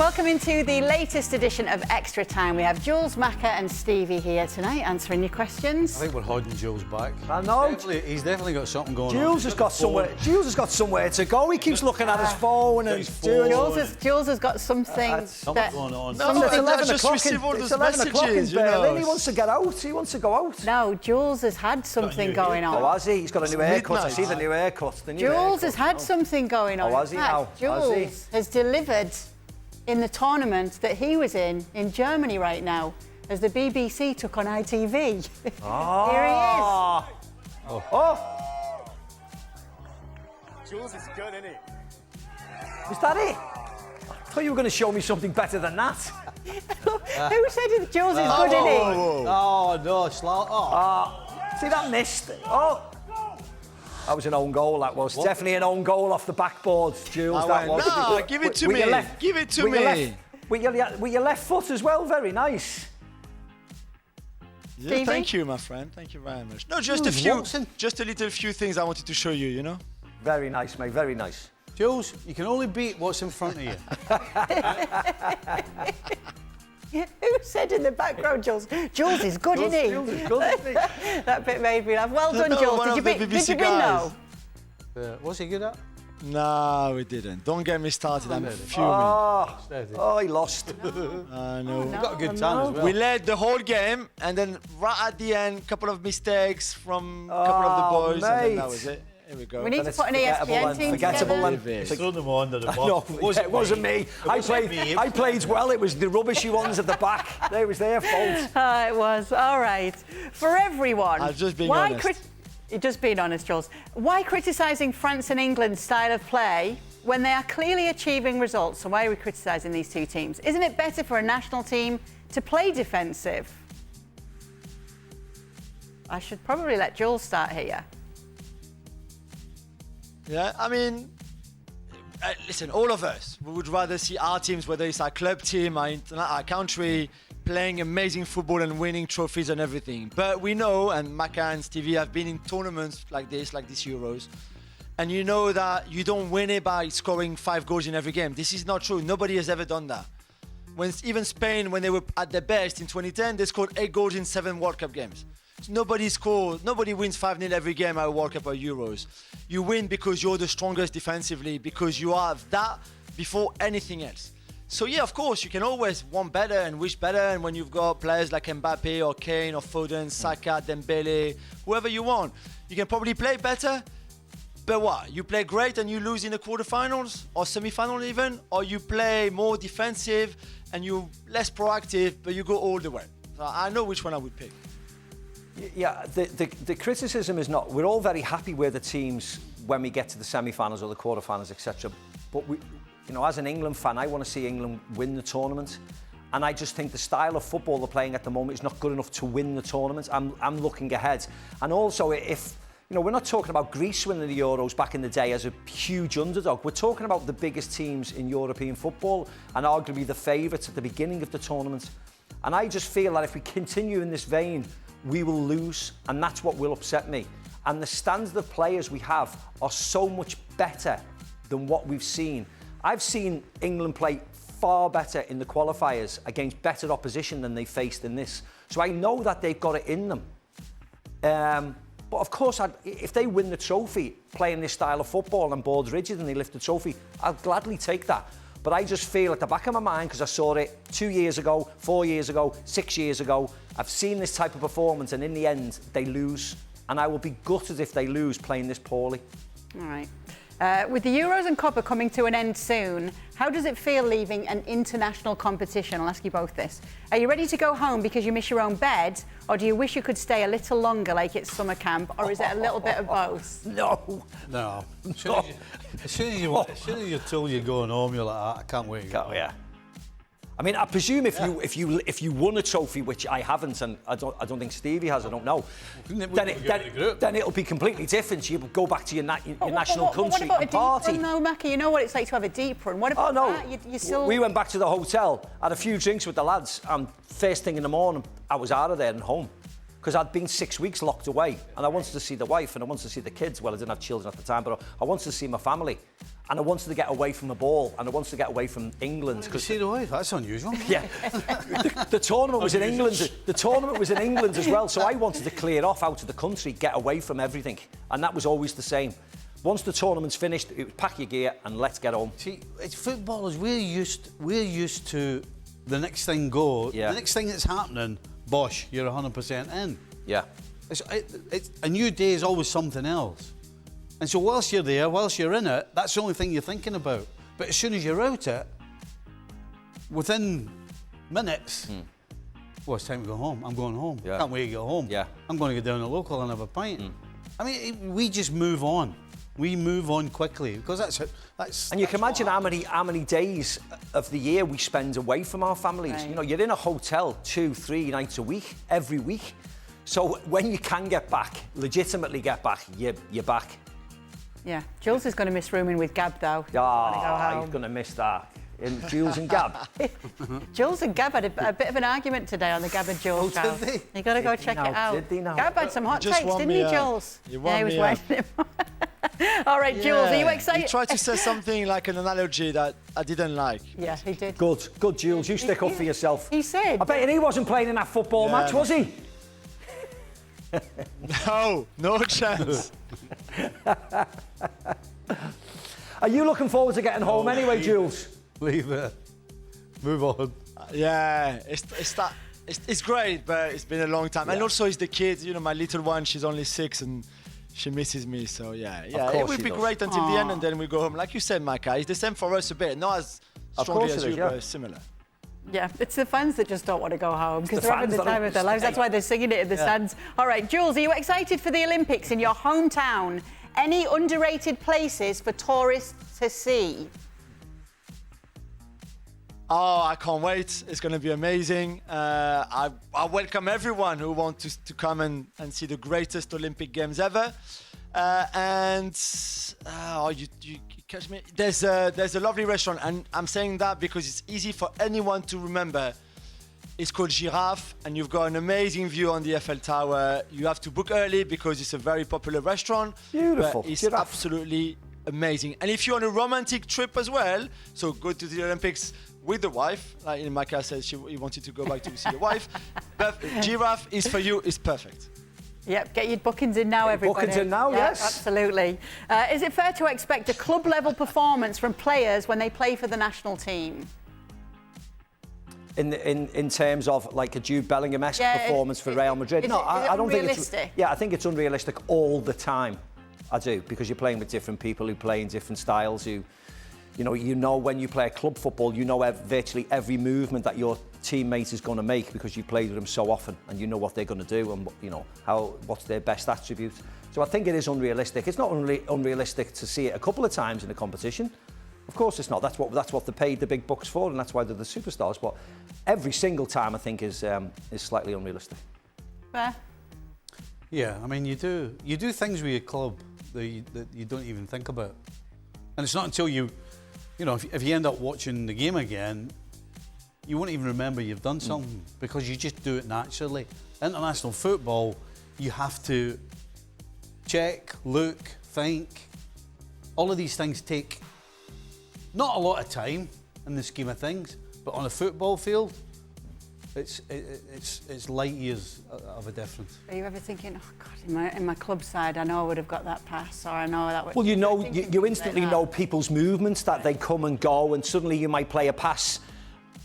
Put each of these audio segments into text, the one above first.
Welcome into the latest edition of Extra Time. We have Juls, Macca and Stevie here tonight answering your questions. I think we're holding Jules back. I know. He's definitely got something going on. Jules has got somewhere to go. He keeps looking at his phone and doing... Jules has got something something going on. No, it's 11 o'clock. It's 11 o'clock in Berlin. He wants to get out. He wants to go out. No, Jules has had something going on. Oh, has he? He's got a new haircut. I see the new haircut. Jules has had something going on. Oh, has he now? Jules has delivered in the tournament that he was in Germany right now, as the BBC took on ITV. Oh. Here he is. Oh. Jules is good, isn't he? Is that it? I thought you were going to show me something better than that. Who said Jules is good, isn't he? Oh, no, See that missed? Oh. That was an own goal, that was. What? Definitely an own goal off the backboard, Jules, that was. No, give it to me. Give it to me. With your left foot as well, very nice. Yeah, thank you, my friend. Thank you very much. No, just a little few things I wanted to show you, you know? Very nice, mate, very nice. Jules, you can only beat what's in front of you. Who said in the background, Jules? Jules is good, isn't he? Jules is good, isn't he? That bit made me laugh. Well done, Jules. Did you win, though? What's he good at? No, we didn't. Don't get me started. I'm fuming. Oh, he lost. I know. He got a good time as well. We led the whole game, and then right at the end, a couple of mistakes from a couple of the boys, and then that was it. Here we go. We need to put an ESPN team together. No, it wasn't me. I played well. It was the rubbishy ones at the back. It was their fault. It was. All right. For everyone. I've just been honest. You're just being honest, Jules. Why criticising France and England's style of play when they are clearly achieving results? So why are we criticising these two teams? Isn't it better for a national team to play defensive? I should probably let Jules start here. Yeah, I mean, listen, all of us, we would rather see our teams, whether it's our club team, our country, playing amazing football and winning trophies and everything. But we know, and Macca and Stevie have been in tournaments like these Euros, and you know that you don't win it by scoring 5 goals in every game. This is not true. Nobody has ever done that. Even Spain, when they were at their best in 2010, they scored 8 goals in 7 World Cup games. Nobody wins 5-0 every game at World Cup or Euros. You win because you're the strongest defensively, because you have that before anything else. So yeah, of course, you can always want better and wish better, and when you've got players like Mbappe or Kane or Foden, Saka, Dembele, whoever you want, you can probably play better. But what? You play great and you lose in the quarterfinals or semi-final even, or you play more defensive and you're less proactive, but you go all the way. So I know which one I would pick. Yeah, the criticism is not... We're all very happy with the teams when we get to the semi-finals or the quarter-finals, etc. But, as an England fan, I want to see England win the tournament. And I just think the style of football they're playing at the moment is not good enough to win the tournament. I'm looking ahead. And also, if... we're not talking about Greece winning the Euros back in the day as a huge underdog. We're talking about the biggest teams in European football and arguably the favourites at the beginning of the tournament. And I just feel that if we continue in this vein, we will lose, and that's what will upset me. And the standard of players we have are so much better than what we've seen. I've seen England play far better in the qualifiers against better opposition than they faced in this. So I know that they've got it in them. But of course, if they win the trophy playing this style of football and boards rigid and they lift the trophy, I'll gladly take that. But I just feel at the back of my mind, because I saw it 2 years ago, 4 years ago, 6 years ago, I've seen this type of performance, and in the end, they lose. And I will be gutted if they lose playing this poorly. All right. With the Euros and Copa coming to an end soon, how does it feel leaving an international competition? I'll ask you both this. Are you ready to go home because you miss your own bed, or do you wish you could stay a little longer like it's summer camp, or is it a little bit of both? No. As soon as you're told you're going home, you're like, I can't wait. Yeah. I mean, I presume if you won a trophy, which I haven't, and I don't think Stevie has, I don't know, then it'll be completely different. You go back to your national country and party. No, Macca, you know what it's like to have a deep run. What about that? You still... We went back to the hotel, had a few drinks with the lads, and first thing in the morning, I was out of there and home. because I'd been 6 weeks locked away, and I wanted to see the wife, and I wanted to see the kids. Well, I didn't have children at the time, but I wanted to see my family. And I wanted to get away from the ball, and I wanted to get away from England. You see the wife? That's unusual. Yeah, the tournament was in England. The tournament was in England as well, so I wanted to clear off out of the country, get away from everything, and that was always the same. Once the tournament's finished, it was pack your gear and let's get home. See, it's footballers. We're used to the next thing go. Yeah. The next thing that's happening, bosh, you're 100% in. Yeah. It's a new day is always something else. And so whilst you're there, whilst you're in it, that's the only thing you're thinking about. But as soon as you're out it, within minutes, well, it's time to go home. I'm going home. Yeah. Can't wait to go home. Yeah. I'm going to go down to the local and have a pint. I mean, we just move on. We move on quickly because that's. And you can imagine how many days of the year we spend away from our families. Right. You know, you're in a hotel 2-3 nights a week, every week. So when you can get back, legitimately get back, you're back. Yeah, Jules is going to miss rooming with Gab though. Ah, he's going to miss that. In Jules and Gab. Jules and Gab had a bit of an argument today on the Gab and Jules show. did they? You got to go check it out. Did they now? Gab had some hot Just takes, won didn't me he, out. Jules? You won Yeah, he was me out. waiting him. All right, Jules, are you excited? He tried to say something like an analogy that I didn't like. Yeah, he did. Good, Jules. You stick up for yourself. He said. I bet he wasn't playing in that football Yeah, match, no. was he? No chance. Are you looking forward to getting home anyway, Jules? Leave it. Move on. Yeah, it's great, but it's been a long time. And also, it's the kids. You know, my little one, she's only 6 and she misses me. So yeah, course it will she be does. great until the end, and then we go home. Like you said, Micah, it's the same for us a bit. Not as Of strongly course as it you, is, yeah. but similar. Yeah, it's the fans that just don't want to go home because the they're having fans the that time don't of their lives. That's stay. why they're singing it in the stands. All right, Jules, are you excited for the Olympics in your hometown? Any underrated places for tourists to see? Oh, I can't wait. It's going to be amazing. I welcome everyone who wants to come and see the greatest Olympic Games ever. You catch me? There's a lovely restaurant, and I'm saying that because it's easy for anyone to remember. It's called Giraffe, and you've got an amazing view on the Eiffel Tower. You have to book early because it's a very popular restaurant. Beautiful. But it's Giraffe. absolutely amazing. And if you're on a romantic trip as well, so go to the Olympics with the wife. Like Micah said, he wanted to go back to see the wife. But Giraffe is for you. It's perfect. Yep, get your bookings in now, everybody. bookings in now, Yeah, yes. Absolutely. Is it fair to expect a club-level performance from players when they play for the national team? In terms of like a Jude Bellingham-esque performance for Real Madrid? Is I don't think it's. unrealistic? Yeah, I think it's unrealistic all the time. I do, because you're playing with different people who play in different styles. You know when you play club football, you know virtually every movement that your teammate is going to make because you played with them so often, and you know what they're going to do and what's their best attribute. So I think it is unrealistic. It's not unrealistic to see it a couple of times in a competition. Of course it's not. That's what they paid the big bucks for, and that's why they're the superstars. But every single time I think is slightly unrealistic. Fair. Yeah, I mean you do things with your club that you don't even think about, and it's not until if you end up watching the game again, you won't even remember you've done something because you just do it naturally. International football, you have to check, look, think. All of these things take not a lot of time in the scheme of things, but on a football field, it's light years of a difference. Are you ever thinking, oh God, in my club side, I know I would have got that pass, or I know that would... Well, you Thinking instantly like that. know people's movements, that they come and go, and suddenly you might play a pass,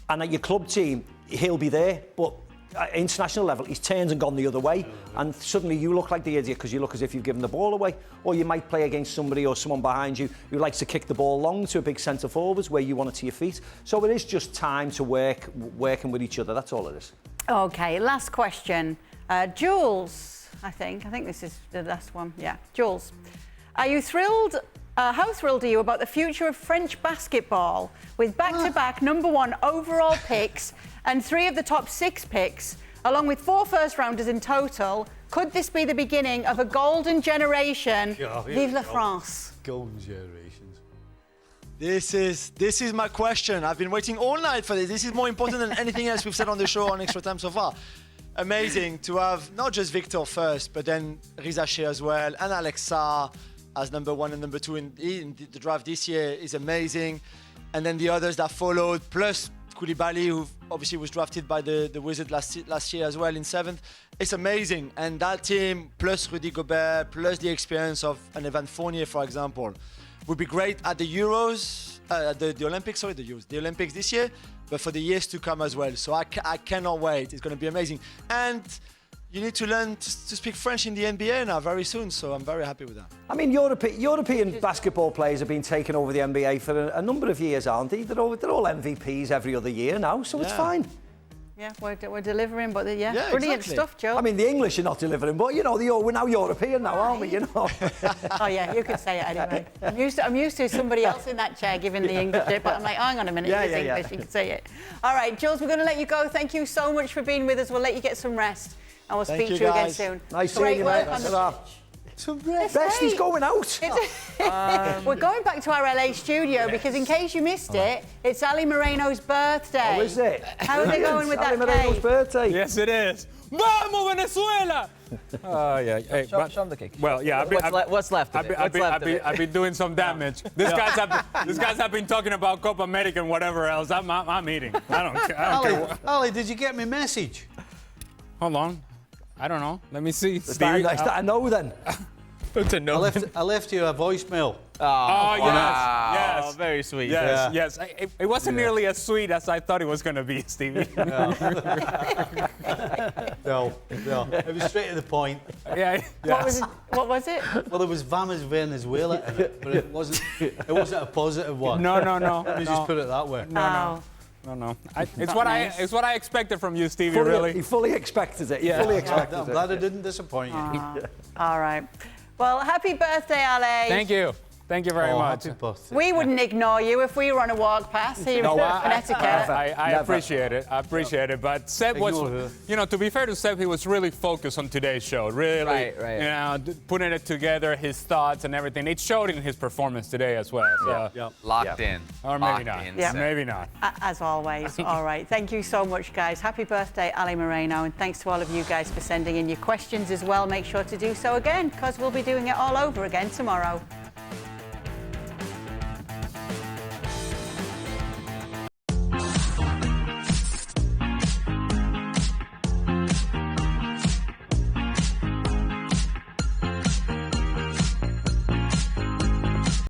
and at your club team, he'll be there, but at international level, he's turned and gone the other way, and suddenly you look like the idiot because you look as if you've given the ball away. Or you might play against somebody or someone behind you who likes to kick the ball long to a big centre forwards where you want it to your feet. So it is just time to working with each other. That's all it is. Okay, last question. Jules, I think this is the last one. Yeah, Jules, are you thrilled? How thrilled are you about the future of French basketball with back-to-back #1 overall picks and 3 of the top 6 picks, along with 4 first-rounders in total? Could this be the beginning of a golden generation? Vive la France. Golden generations. This is my question. I've been waiting all night for this. This is more important than anything else we've said on the show on Extra Time so far. amazing to have not just Victor first, but then Riza Shea as well, and Alexa as number 1 and number 2 in the draft this year is amazing. And then the others that followed, plus Koulibaly, who obviously was drafted by the Wizards last year as well in 7th. It's amazing. And that team, plus Rudy Gobert, plus the experience of an Evan Fournier, for example, would be great at the Euros, the Olympics, sorry, the Euros, the Olympics this year, but for the years to come as well. So I cannot wait. It's going to be amazing. And you need to learn to speak French in the NBA now very soon, so I'm very happy with that. I mean, European basketball players have been taking over the NBA for a number of years, aren't they? They're all MVPs every other year now, so it's fine. Yeah, we're delivering, but Yeah, brilliant exactly. stuff, Joe. I mean, the English are not delivering, but, you know, we're now European now, aren't we, you know? Oh, yeah, you could say it anyway. I'm used to somebody else in that chair giving the English bit, but I'm like, hang on a minute, it's English, you can say it. All right, Jules, we're going to let you go. Thank you so much for being with us. We'll let you get some rest, and we'll speak to you again soon. Nice seeing you, mate. Some rest. Bestie's going out. We're going back to our LA studio because, in case you missed it, it's Ale Moreno's birthday. Oh, is it? How are they going with Ale that Moreno's cake? birthday. Yes, it is. Vamos, Venezuela! Yeah. Hey, Show them the cake. well, yeah. What's left of it? I've been doing some damage. These guys have been talking about Copa America and whatever else. I'm eating. I don't care. Ali, did you get my message? Hold on. I don't know. Let me see. Is that a no, then? It's a no. I left you a voicemail. Oh, yes. Oh, very sweet. Yes. It wasn't nearly as sweet as I thought it was going to be, Stevie. No. It was straight to the point. Yeah. What was it? Well, there was Vamos Venezuela in it, but it wasn't a positive one. No. Let me just put it that way. No. It's what I expected from you, Stevie. He fully expected it. Yeah. I'm glad I didn't disappoint you. All right. Well, happy birthday, Ale. Thank you. Thank you very much. Happy birthday. We wouldn't ignore you if we were on a walk past here in Connecticut. I appreciate it. But Seb was, to be fair to Seb, he was really focused on today's show. Really, Right. Putting it together, his thoughts and everything. It showed in his performance today as well. So. Locked in. Or maybe not. Yeah. Maybe not. As always. All right. Thank you so much, guys. Happy birthday, Ale Moreno. And thanks to all of you guys for sending in your questions as well. Make sure to do so again, because we'll be doing it all over again tomorrow.